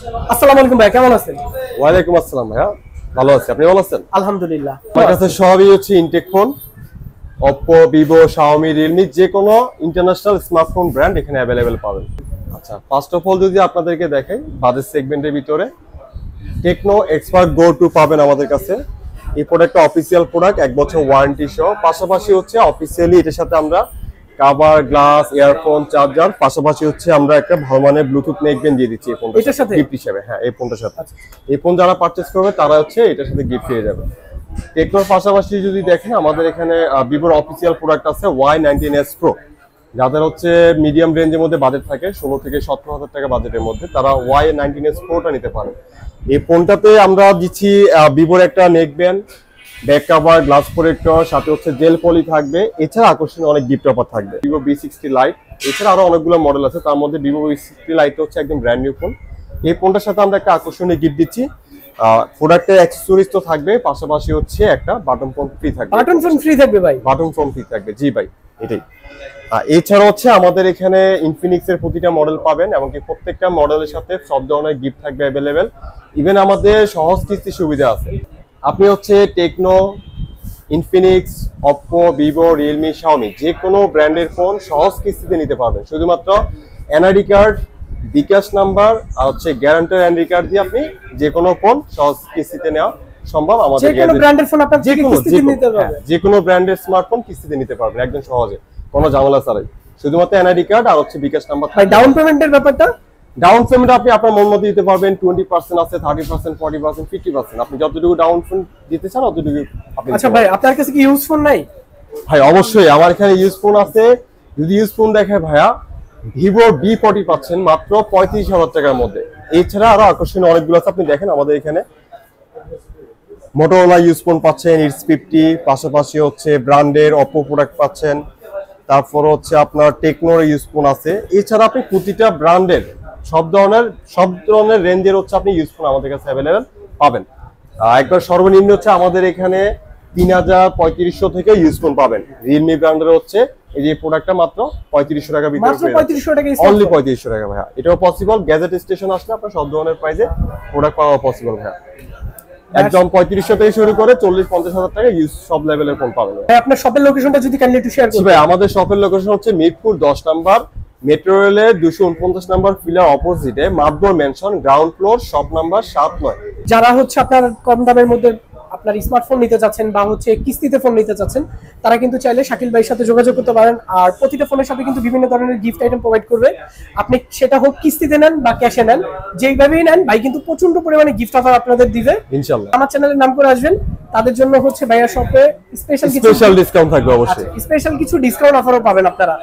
আসসালামু আলাইকুম ভাই, কেমন আছেন? ওয়ালাইকুম আসসালাম ভাইয়া, ভালো আছি। আপনি ভালো আছেন? আলহামদুলিল্লাহ। আমার কাছে সবই হচ্ছে ইনটেক phone, Oppo, Vivo, Xiaomi, Realme, যে কোনো ইন্টারন্যাশনাল স্মার্টফোন ব্র্যান্ড এখানে অ্যাভেলেবেল পাবেন। আচ্ছা, ফার্স্ট অফ অল যদি আপনাদেরকে দেখাই বাজেট সেগমেন্টের ভিতরে টেকনো এক্সপার্ট গো 2 পাবেন আমাদের কাছে। এই প্রোডাক্টটা অফিসিয়াল প্রোডাক্ট, 1 বছর ওয়ারেন্টি সহ। পাশাপাশি হচ্ছে অফিসিয়ালি এটার সাথে আমরা কভার, গ্লাস, ইয়ারফোন, চার্জার, পাশাপাশি হচ্ছে আমরা একটা ভালো মানের ব্লুটুথ নেকব্যান্ড দিয়ে দিচ্ছি এই ফোনটার এটার সাথে গিফট হিসেবে। হ্যাঁ, এই ফোনটার সাথে। এই ফোন যারা পারচেজ করবে তারা হচ্ছে এটার সাথে গিফট পেয়ে যাবে। টেকনোর পাশাপাশি যদি দেখেন আমাদের এখানে ভিভোর অফিসিয়াল প্রোডাক্ট আছে Y19s Pro, যাদের হচ্ছে মিডিয়াম রেঞ্জের মধ্যে বাজেট থাকে 16 থেকে 17,000 টাকা বাজেটের মধ্যে, তারা Y19s Proটা নিতে পারেন। এই ফোনটাতে আমরা দিচ্ছি ভিভোর একটা neckband, back cover, glass protector, সাথে হচ্ছে জেল পলি থাকবে। এছাড়া আকর্ষণীয় অনেক গিফট অফার থাকবে। ভিভো V60 Lite, এছাড়া আরো অনেকগুলো মডেল আছে, তার মধ্যে ভিভো V60 Lite হচ্ছে একদম ব্র্যান্ড নিউ ফোন। এই ফোনটার সাথে আমরা একটা আকর্ষণীয় গিফট দিচ্ছি। প্রোডাক্টের অ্যাক্সেসরিজ তো থাকবে, পাশাপাশি হচ্ছে একটা বাটন ফোন ফ্রি থাকবে। বাটন ফোন ফ্রি থাকবে ভাই? বাটন ফোন ফ্রি থাকবে, জি ভাই, এটাই। এছাড়া হচ্ছে আমাদের এখানে ইনফিনিক্স এর প্রতিটা মডেল পাবেন, এমনকি প্রত্যেকটা মডেলের সাথে সব ধরনের গিফট থাকবে অ্যাভেলেবেল। ইভেন আমাদের সহজ কিস্তি সুবিধা আছে। আপনি হচ্ছে Tecno, Infinix, Oppo, Vivo, Realme, Xiaomi যে কোনো ব্র্যান্ডের ফোন সহজ কিস্তিতে নিতে পারবেন। শুধুমাত্র এনআইডি কার্ড, বিকাশ নাম্বার আর হচ্ছে গ্যারান্টার এনআইডি কার্ড দিয়ে আপনি যে কোনো ফোন সহজ কিস্তিতে নেওয়া সম্ভব। আমাদের যে কোনো ব্র্যান্ডের ফোন আপনি কিস্তিতে নিতে পারবেন, যে কোনো ব্র্যান্ডের স্মার্টফোন কিস্তিতে নিতে পারবেন একদম সহজে, কোনো ঝামেলা ছাড়াই। শুধুমাত্র এনআইডি কার্ড আর হচ্ছে বিকাশ নাম্বার। ভাই ডাউন পেমেন্টের ব্যাপারটা? ডাউন পেমেন্ট আপনি আপনার মন মতো দিতে পারবেন। 20% আছে, 30%, 40%, 50%। আপনি যতটুকু ডাউন পেমেন্ট দিতে চান ততটুকু আপনি। আচ্ছা ভাই, আপনার কাছে কি ইউজ ফোন নাই? ভাই অবশ্যই আমার এখানে ইউজ ফোন আছে। যদি ইউজ ফোন দেখে ভাইয়া, ভিভো V40 পাচ্ছেন মাত্র 35,000 টাকার মধ্যে। এছাড়া আরো আকর্ষণীয় অনেকগুলো আছে, আপনি দেখেন আমাদের এখানে মোটোরোলা ইউজ ফোন পাচ্ছেন, ইটস 50, পাশাপাশি হচ্ছে ব্র্যান্ডের Oppo প্রোডাক্ট পাচ্ছেন, তারপর হচ্ছে আপনার টেকনোর ইউজ ফোন আছে। এছাড়া আপনি প্রতিটা ব্র্যান্ডের সব ধরনের রেঞ্জের হচ্ছে আপনি ইউজ ফোন আমাদের কাছে অ্যাভেলেবেল পাবেন। একবার সর্বনিম্ন হচ্ছে আমাদের এখানে 3,000-3,500 থেকে ইউজ ফোন পাবেন। রিয়েলমি ব্র্যান্ডের হচ্ছে এই যে প্রোডাক্টটা মাত্র 3,500 টাকা ভিতরে, মাত্র 3,500 টাকা, অনলি 3,500 টাকা ভাইয়া। এটাও পসিবল। গ্যাজেট স্টেশন আসলে আপনার সব ধরনের প্রাইসে প্রোডাক্ট পাওয়া পসিবল ভাইয়া। একদম 3,500 থেকে শুরু করে 40-50,000 টাকা ইউজ সব লেভেলের ফোন পাবেন। ভাই আপনার শপের লোকেশনটা যদি কাইন্ডলি একটু শেয়ার করবেন। ভাই আমাদের শপের লোকেশন হচ্ছে মিরপুর 10 নাম্বার, মেট্রো রেলের 249 নাম্বার পিলার অপোজিটে, Madbar mansion, ground floor, shop number 7-9। যারা হচ্ছে আপনার কম দামের মধ্যে আপনার স্মার্টফোন নিতে চাচ্ছেন বা হচ্ছে কিস্তিতে ফোন নিতে চাচ্ছেন, তারা কিন্তু চাইলে শাকিল ভাইয়ের সাথে যোগাযোগ করতে পারেন। আর প্রতিটা ফোনের সাথে কিন্তু বিভিন্ন ধরনের গিফট আইটেম প্রোভাইড করবে। আপনি সেটা হোক কিস্তিতে নেন বা ক্যাশে নেন, যেইভাবেই নেন ভাই কিন্তু প্রচন্ড পরিমাণে গিফট অফার আপনাদের দিবে ইনশাআল্লাহ। আমার চ্যানেলের নাম করে আসবেন, তাদের জন্য হচ্ছে ভাইয়ার শপে স্পেশাল ডিসকাউন্ট থাকবে অবশ্যই। স্পেশাল কিছু ডিসকাউন্ট অফারও পাবেন আপনারা।